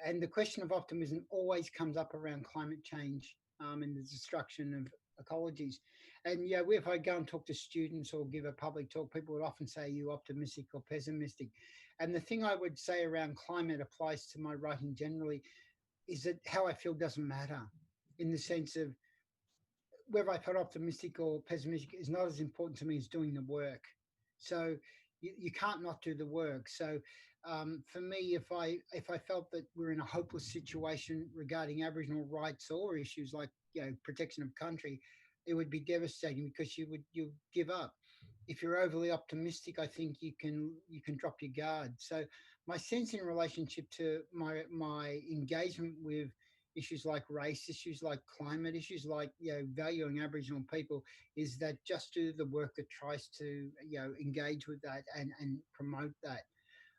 And the question of optimism always comes up around climate change and the destruction of ecologies. And yeah, if I go and talk to students or give a public talk, people would often say, are you optimistic or pessimistic? And the thing I would say around climate applies to my writing generally, is that how I feel doesn't matter, in the sense of whether I felt optimistic or pessimistic is not as important to me as doing the work. So you can't not do the work. So for me, if I felt that we're in a hopeless situation regarding Aboriginal rights or issues like protection of country, it would be devastating because you give up. If you're overly optimistic, I think you can drop your guard. So my sense in relationship to my engagement with issues like race, issues like climate, issues like valuing Aboriginal people is that just do the work that tries to engage with that and promote that.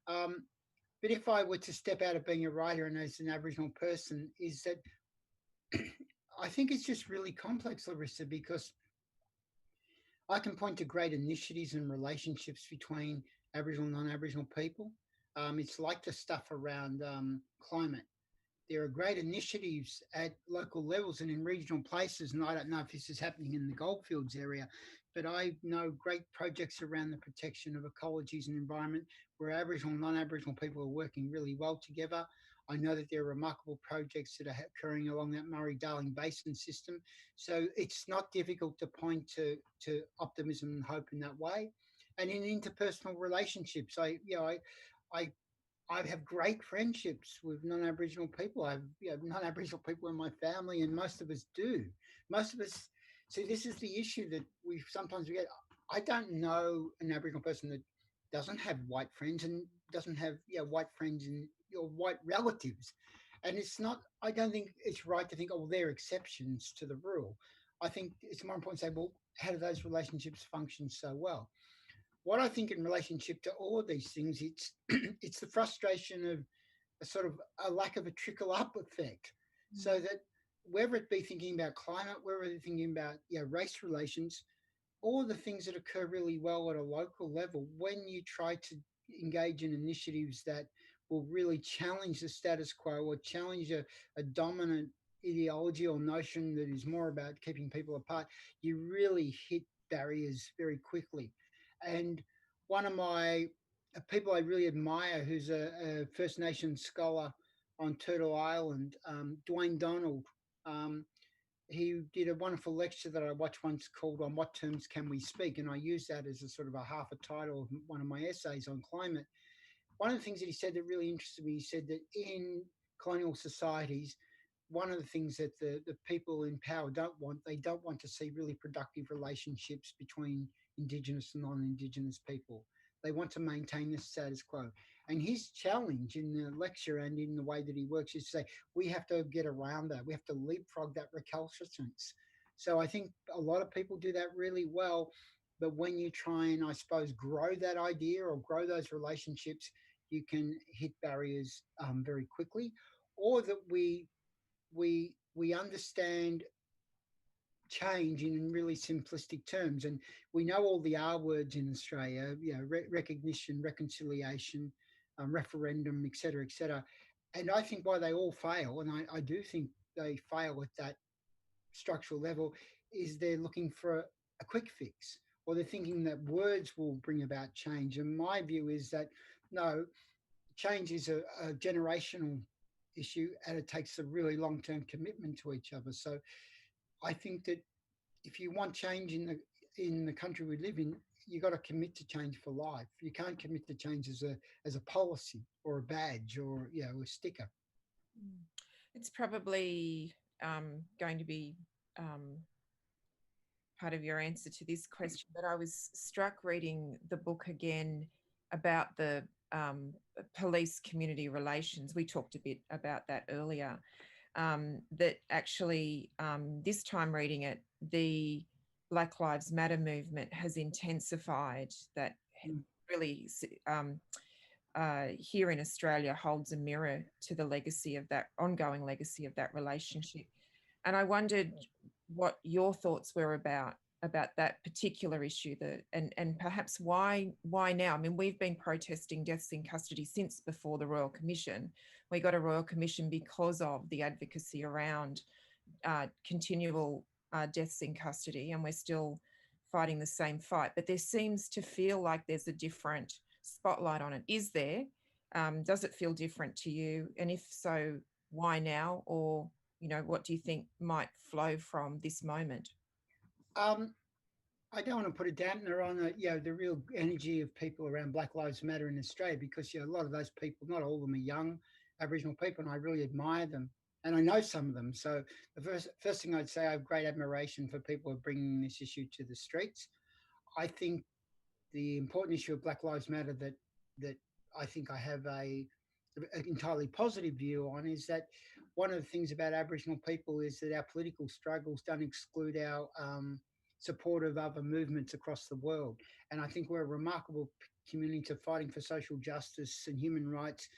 But if I were to step out of being a writer and as an Aboriginal person, is that I think it's just really complex, Larissa, because I can point to great initiatives and relationships between Aboriginal and non-Aboriginal people. It's like the stuff around climate. There are great initiatives at local levels and in regional places, and I don't know if this is happening in the Goldfields area, but I know great projects around the protection of ecologies and environment where Aboriginal and non-Aboriginal people are working really well together. I know that there are remarkable projects that are occurring along that Murray-Darling Basin system. So it's not difficult to point to optimism and hope in that way. And in interpersonal relationships, I have great friendships with non-Aboriginal people. I have non-Aboriginal people in my family, and most of us do. Most of us. See, this is the issue that we sometimes get. I don't know an Aboriginal person that doesn't have white friends and doesn't have white friends and white relatives. And it's not. I don't think it's right to think, oh, they're exceptions to the rule. I think it's more important to say, well, how do those relationships function so well? What I think in relationship to all of these things, it's it's the frustration of a sort of a lack of a trickle up effect. So that whether it be thinking about climate, whether it's thinking about race relations, all the things that occur really well at a local level when you try to engage in initiatives that will really challenge the status quo or challenge a dominant ideology or notion that is more about keeping people apart, you really hit barriers very quickly. And one of my people I really admire, who's a First Nation scholar on Turtle Island, Dwayne Donald, um, he did a wonderful lecture that I watched once called "On What Terms Can We Speak?" And I used that as a sort of a half a title of one of my essays on climate. One of the things that he said that really interested me, he said that in colonial societies, one of the things that the people in power don't want, they don't want to see really productive relationships between Indigenous and non-Indigenous people. They want to maintain the status quo. And his challenge in the lecture and in the way that he works is to say, we have to get around that. We have to leapfrog that recalcitrance. So I think a lot of people do that really well. But when you try and, I suppose, grow that idea or grow those relationships, you can hit barriers very quickly, or that we understand change in really simplistic terms, and we know all the R words in Australia, recognition, reconciliation, referendum, etc., etc. And I think why they all fail, and I do think they fail at that structural level, is they're looking for a quick fix, or they're thinking that words will bring about change. And my view is that no, change is a generational issue, and it takes a really long-term commitment to each other. So I think that if you want change in the country we live in, you got to commit to change for life. You can't commit to change as a policy or a badge or a sticker. It's probably going to be part of your answer to this question, but I was struck reading the book again about the police community relations. We talked a bit about that earlier. That actually, this time reading it, the Black Lives Matter movement has intensified. That really here in Australia holds a mirror to the legacy of that ongoing legacy of that relationship. And I wondered what your thoughts were about that particular issue, and perhaps why now? I mean, we've been protesting deaths in custody since before the Royal Commission. We got a Royal Commission because of the advocacy around continual deaths in custody, and we're still fighting the same fight. But there seems to feel like there's a different spotlight on it. Is there? Does it feel different to you? And if so, why now? Or, what do you think might flow from this moment? I don't want to put a dampener on the real energy of people around Black Lives Matter in Australia, because a lot of those people, not all of them are young Aboriginal people, and I really admire them, and I know some of them. So the first thing I'd say, I have great admiration for people who are bringing this issue to the streets. I think the important issue of Black Lives Matter that I think I have an entirely positive view on is that one of the things about Aboriginal people is that our political struggles don't exclude our support of other movements across the world. And I think we're a remarkable community to fighting for social justice and human rights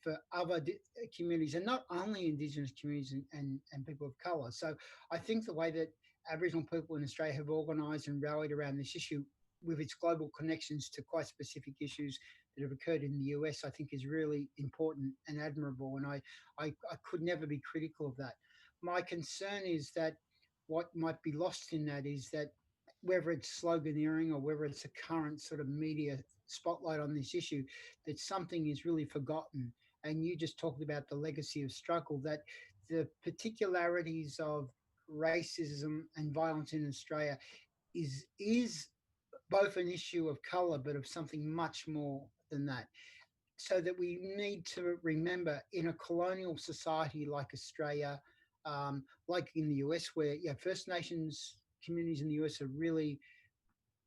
for other communities, and not only Indigenous communities and people of colour. So I think the way that Aboriginal people in Australia have organised and rallied around this issue, with its global connections to quite specific issues that have occurred in the US, I think is really important and admirable. And I could never be critical of that. My concern is that what might be lost in that is that whether it's sloganeering or whether it's a current sort of media spotlight on this issue, that something is really forgotten. And you just talked about the legacy of struggle, that the particularities of racism and violence in Australia is both an issue of colour, but of something much more than that. So that we need to remember, in a colonial society like Australia, like in the US, where First Nations communities in the US are really,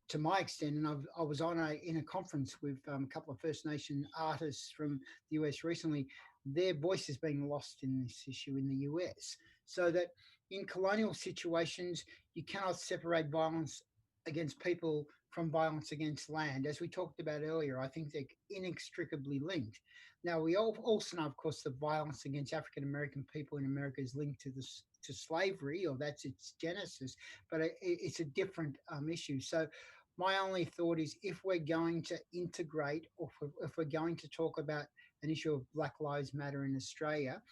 to my extent, and I was in a conference with a couple of First Nation artists from the US recently. Their voice is being lost in this issue in the US. So that in colonial situations, you cannot separate violence against people from violence against land. As we talked about earlier, I think they're inextricably linked. Now, we also know, of course, the violence against African American people in America is linked to this to slavery, or that's its genesis, but it's a different issue. So, my only thought is if we're going to integrate, or if we're going to talk about an issue of Black Lives Matter in Australia,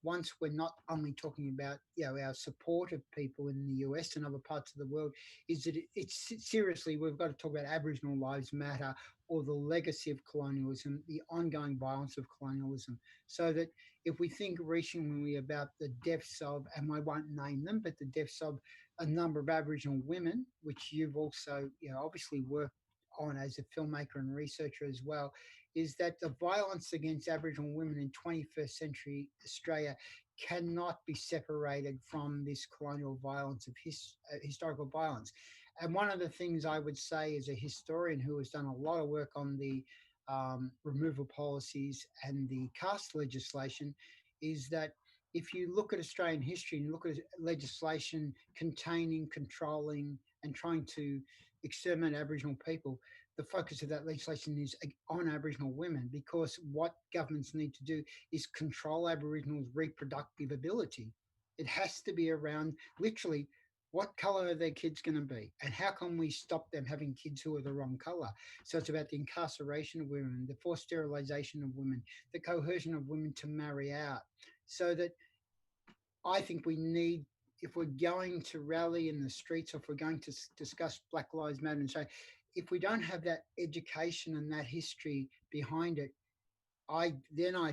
once we're not only talking about our support of people in the US and other parts of the world, is that it's seriously, we've got to talk about Aboriginal Lives Matter, or the legacy of colonialism, the ongoing violence of colonialism. So that if we think recently about the deaths of, and I won't name them, but the deaths of a number of Aboriginal women, which you've also obviously worked on as a filmmaker and researcher as well, is that the violence against Aboriginal women in 21st century Australia cannot be separated from this colonial violence of historical violence. And one of the things I would say as a historian who has done a lot of work on the removal policies and the caste legislation is that if you look at Australian history and look at legislation containing, controlling, and trying to exterminate Aboriginal people, the focus of that legislation is on Aboriginal women, because what governments need to do is control Aboriginals' reproductive ability. It has to be around literally what color are their kids going to be, and how can we stop them having kids who are the wrong color. So it's about the incarceration of women, the forced sterilization of women, the coercion of women to marry out. So that I think we need, if we're going to rally in the streets, or if we're going to discuss Black Lives Matter and say, if we don't have that education and that history behind it, I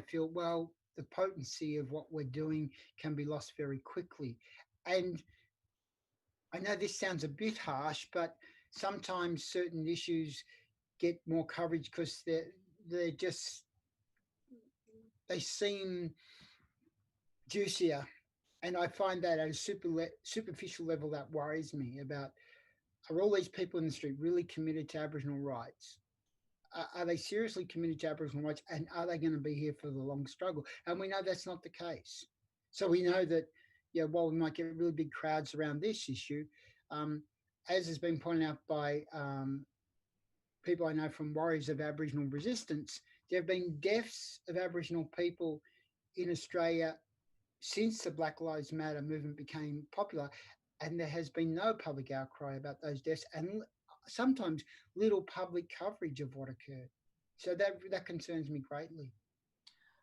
feel, well, the potency of what we're doing can be lost very quickly. And I know this sounds a bit harsh, but sometimes certain issues get more coverage because they seem juicier. And I find that at a superficial level that worries me about, are all these people in the street really committed to Aboriginal rights? Are they seriously committed to Aboriginal rights, and are they going to be here for the long struggle? And we know that's not the case. So we know that, while we might get really big crowds around this issue, as has been pointed out by people I know from Warriors of Aboriginal Resistance, there have been deaths of Aboriginal people in Australia since the Black Lives Matter movement became popular, and there has been no public outcry about those deaths, and sometimes little public coverage of what occurred. So that concerns me greatly.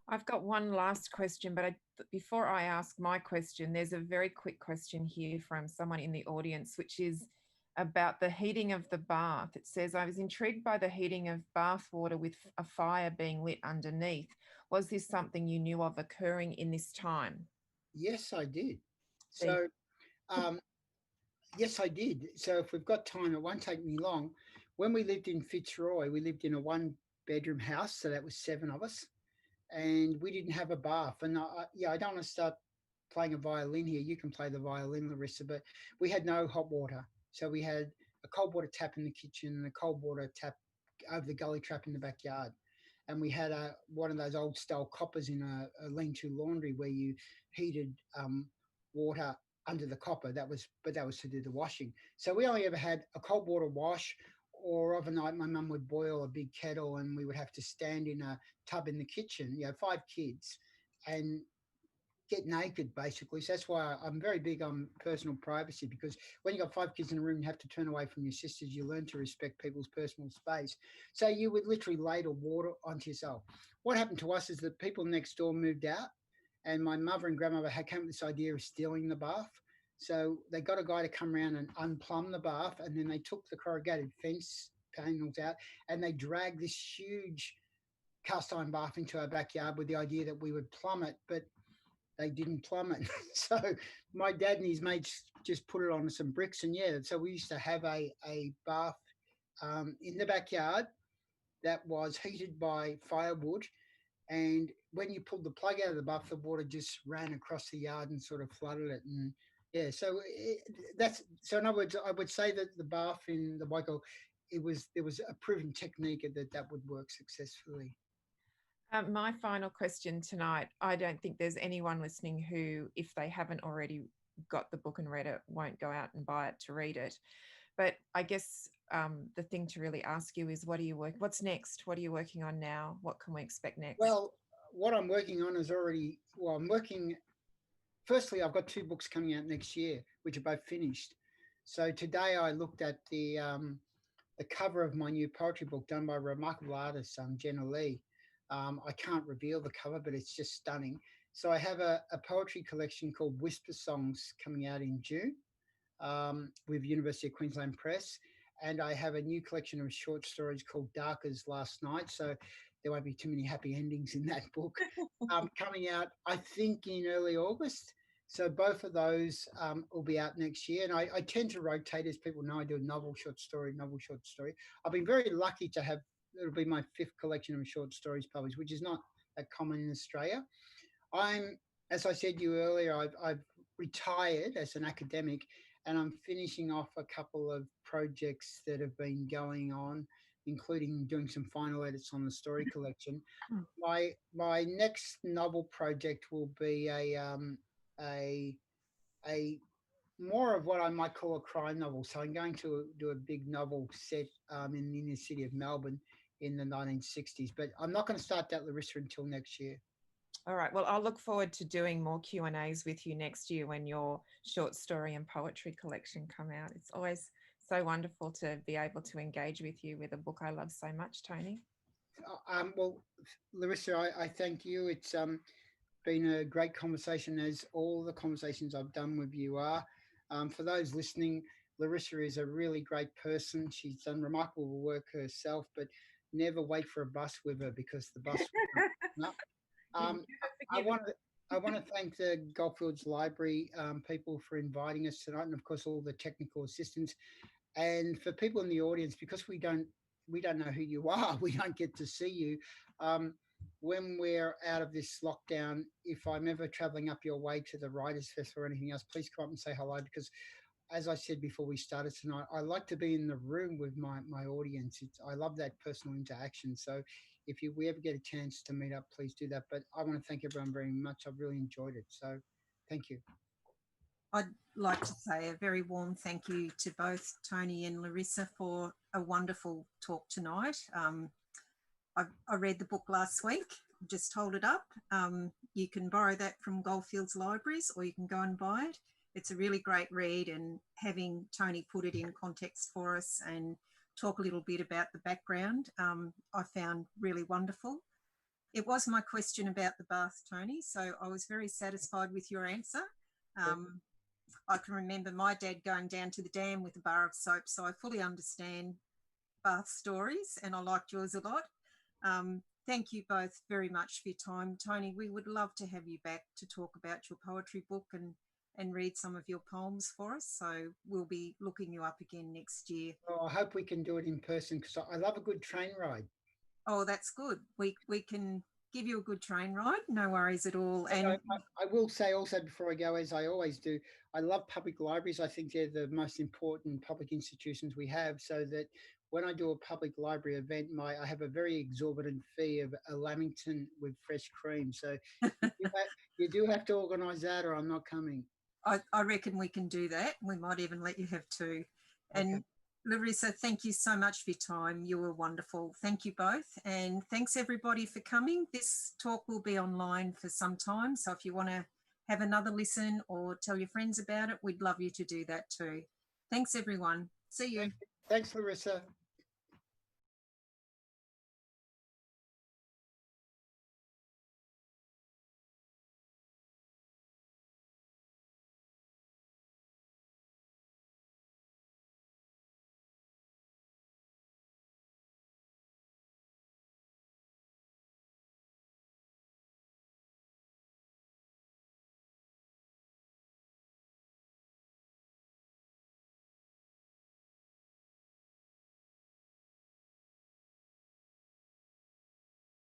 I've got one last question, but before I ask my question, there's a very quick question here from someone in the audience, which is about the heating of the bath. It says, I was intrigued by the heating of bath water with a fire being lit underneath. Was this something you knew of occurring in this time? Yes, I did. So, yes, I did. So if we've got time, it won't take me long. When we lived in Fitzroy, we lived in a 1-bedroom house. So that was 7 of us. And we didn't have a bath. And I don't want to start playing a violin here. You can play the violin, Larissa, but we had no hot water. So we had a cold water tap in the kitchen and a cold water tap over the gully trap in the backyard. And we had one of those old style coppers in a lean-to laundry where you heated water under the copper. That was to do the washing. So we only ever had a cold water wash, or overnight my mum would boil a big kettle and we would have to stand in a tub in the kitchen, 5 kids, and get naked basically. So that's why I'm very big on personal privacy, because when you've got 5 kids in a room, you have to turn away from your sisters. You learn to respect people's personal space. So you would literally ladle water onto yourself. What happened to us is that people next door moved out, and my mother and grandmother had come up with this idea of stealing the bath. So they got a guy to come around and unplumb the bath, and then they took the corrugated fence panels out and they dragged this huge cast iron bath into our backyard with the idea that we would plumb it, but they didn't plumb it. So my dad and his mates just put it on some bricks, and so we used to have a bath in the backyard that was heated by firewood. And when you pulled the plug out of the bath, the water just ran across the yard and sort of flooded it. And so in other words, I would say that the bath in the Waikato, there was a proven technique that would work successfully. My final question tonight, I don't think there's anyone listening who, if they haven't already got the book and read it, won't go out and buy it to read it. But I guess the thing to really ask you is, what's next? What are you working on now? What can we expect next? Well, what I'm working on is I'm working, firstly, I've got 2 books coming out next year, which are both finished. So today I looked at the cover of my new poetry book done by a remarkable artist, Jenna Lee. I can't reveal the cover, but it's just stunning. So I have a poetry collection called Whisper Songs coming out in June with University of Queensland Press. And I have a new collection of short stories called Dark as Last Night. So there won't be too many happy endings in that book. Coming out, I think, in early August. So both of those will be out next year. And I tend to rotate, as people know, I do a novel, short story, novel, short story. I've been very lucky to have, it'll be my 5th collection of short stories published, which is not that common in Australia. As I said to you earlier, I've retired as an academic, and I'm finishing off a couple of projects that have been going on, including doing some final edits on the story collection. My next novel project will be a more of what I might call a crime novel. So I'm going to do a big novel set in the inner city of Melbourne in the 1960s, but I'm not going to start that, Larissa, until next year. All right. Well, I'll look forward to doing more Q&As with you next year when your short story and poetry collection come out. It's always so wonderful to be able to engage with you with a book I love so much, Tony. Well, Larissa, I thank you. It's been a great conversation, as all the conversations I've done with you are. For those listening, Larissa is a really great person. She's done remarkable work herself, but never wait for a bus with her, because the bus will come up. I want to thank the Goldfields Library people for inviting us tonight, and of course all the technical assistants. And for people in the audience, because we don't know who you are, we don't get to see you. When we're out of this lockdown, if I'm ever traveling up your way to the Writers' Festival or anything else, please come up and say hello, because as I said before we started tonight, I like to be in the room with my audience. I love that personal interaction. So if we ever get a chance to meet up, please do that. But I want to thank everyone very much. I've really enjoyed it. So thank you. I'd like to say a very warm thank you to both Tony and Larissa for a wonderful talk tonight. I read the book last week, just hold it up. You can borrow that from Goldfields Libraries, or you can go and buy it. It's a really great read, and having Tony put it in context for us and talk a little bit about the background, I found really wonderful. It was my question about the bath, Tony, so I was very satisfied with your answer. I can remember my dad going down to the dam with a bar of soap, so I fully understand bath stories, and I liked yours a lot. Thank you both very much for your time. Tony, we would love to have you back to talk about your poetry book and read some of your poems for us. So we'll be looking you up again next year. Oh, I hope we can do it in person, because I love a good train ride. Oh, that's good. We can give you a good train ride. No worries at all. And I will say also, before I go, as I always do, I love public libraries. I think they're the most important public institutions we have, so that when I do a public library event, I have a very exorbitant fee of a Lamington with fresh cream. So you do have to organise that, or I'm not coming. I reckon we can do that. We might even let you have 2. Okay. And Larissa, thank you so much for your time. You were wonderful. Thank you both. And thanks everybody for coming. This talk will be online for some time. So if you want to have another listen or tell your friends about it, we'd love you to do that too. Thanks everyone. See you. Thanks, Larissa.